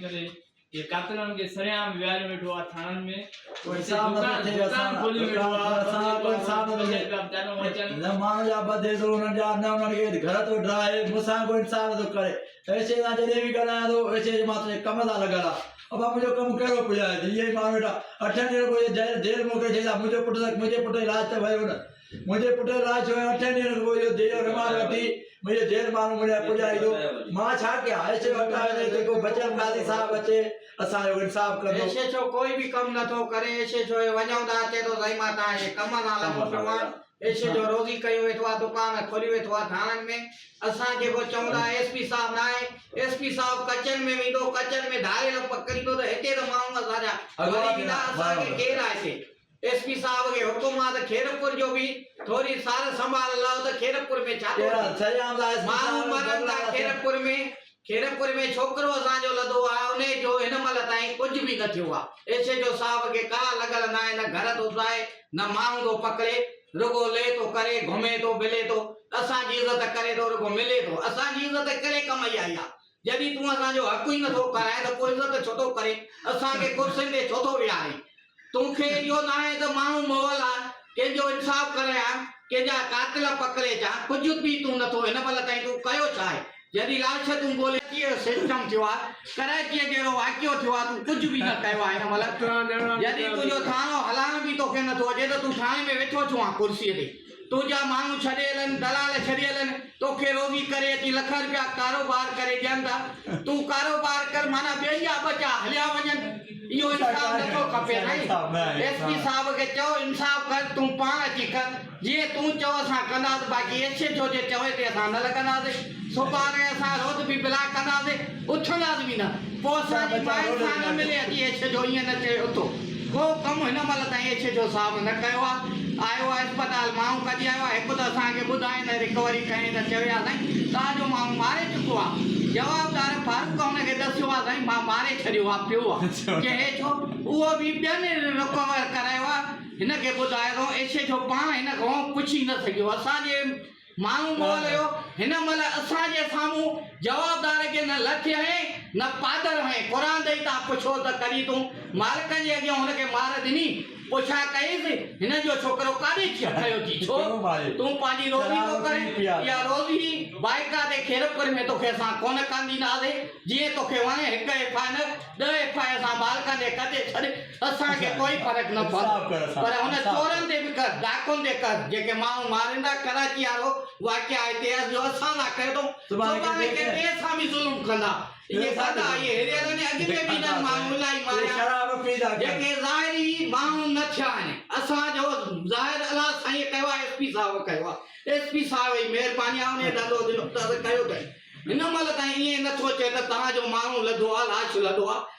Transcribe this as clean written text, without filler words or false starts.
करे ये कातलन के सरेआम विहार में बैठो थानन में कोई दुकान खोली बैठो कोई सामने न मान जा बदे तो न जा न उनके घर तो ड्राए मुसा कोई इंसान तो करे ऐसे ना जरे भी करना तो ऐसे मात्र कमला लगला अब मुझे कम करो पुजा ये मान बेटा 8 दिन को जेल मोके जेला मुझे पुट इलाज तो भयो न मुझे पुट इलाज हो 8 दिन को जो जेल रमाल थी मुझे जेल मानो मुझे पुजा दो मां छा के ऐसे हटावे देखो बचन गादी साहब बचे असा इंसाफ कर दो ऐसे जो कोई भी कम न तो करे ऐसे जो वणो दा चे तो सही माता है कम ना लगो सवाल ऐसे जो रोजी कयो वेठो दुकान खोली वेठो थानन में असा के को चौड़ा एसपी साहब ना है एसपी साहब कचन में विदो कचन में धारे लो पकड़ी तो हेते तो माऊंगा साजा वरी विदा असा के केर आसे एसपी साहब के हुकुम आ तो खेरपुर जो भी थोड़ी सार संभाल लाओ तो खेरपुर में छा माऊ मरन ता खेरपुर में छोकरो असा जो लदो आ उने जो इन मल ताई कुछ भी न थियो आ ऐसे जो साहब के का लगल ना है न घर तो जाए न माऊ तो पकड़े रुगो ले तो करे घूमे तो मिले तो असा जी इज्जत करे तो रुगो मिले तो असा जी इज्जत करे कमाई आया जदी तू असा जो हक ही न तो कराए तो कोई इज्जत छोटो करे असा के कुर्सी पे छोटो भी आए तुखे जो ना है तो माऊ मोल आ के जो इंसाफ करे आ के जा कातिल पकड़े जा कुछ भी तू न तो इन बल ताई तू कयो चाहे जदी लाश तू बोले के सिस्टम थिवा कराची जेरो वाक्यो थिवा तू कुछ भी न कयो आहे न मतलब जदी तू जो थानो हलान भी तो के न तो जे तो तू थाने में बैठो छो कुर्सी ते तुझा माण्हू छडेलन दलाल छडेलन तोखे रोजी करे अची लख रुपया कारोबार करे ॾियनि तू कारोबार कर माना ॿिया बचा हलिया वञनि इहो इंसाफ नथो खपे एसपी साहब के चओ इंसाफ कर तू पाण अची कर जीअं तू चओ असां कंदासीं बाक़ी एसे छो जे चवे ते असां न लॻंदासीं सुभाणे असां रोज़ बि बिला कंदासीं उथंदासीं बि न पोइ असांजी माई सां न मिले अची एसे जो ईअं न चए उथो को कमु हिन महिल ताईं एसे जो साहब न कयो आहे आयो आहे अस्पताल माण्हू कढी आयो आहे हिकु त असांखे ॿुधाए न रिकवरी कई त चयो आहे साईं तव्हांजो माण्हू मारे चुको आहे जवाबदार फारूक हुनखे दसियो आहे साईं मां मारे छॾियो आहे पियो आहे के हे छो उहो बि ॿियनि रिकवर करायो आहे हिनखे ॿुधाए थो एसे जो पाण हिन खां पुछी न सघियो असांजे माण्हू मोल हुयो हिन महिल असांजे साम्हूं जवाबदार के न लथ आहे न पादर आहे क़ुर ॾेई तव्हां पुछो त करी तूं मालिक जे अॻियां हुनखे मार ॾिनी पुछा कईसि हिन जो छोकिरो काॾे खयो थी छो तूं पंहिंजी रोज़ी थो करे या रोज़ी बाइका ते खेरपुर में तोखे असां कोन कांदींदासीं जीअं तोखे वणे हिकु एफआई न 10 एफआई असां बालकनि ते कढे छॾ असांखे कोई फ़र्क़ु न पवंदो पर हुन चोरनि ते बि कर डाकुनि ते कर जेके माण्हू मारींदा कराची वारो वाक़िया हिते जो असां न कयो सुभाणे के ॿिए सां बि ज़ुल्म कंदा ये सादा ये हेरियल ने अॻिते बि न माण्हू इलाही मारिया शराब पीदा जेके ज़ाहिरी माण्हू न थिया आहिनि असांजो ज़ाहिर अलाह साईं कयो आहे एसपी साहब कयो आहे एसपी साहब जी महिरबानी आहे उन धंधो दिनो कयो अथई हिन महिल ताईं ईअं नथो चए त तव्हांजो माण्हू लधो आहे लाश लधो आहे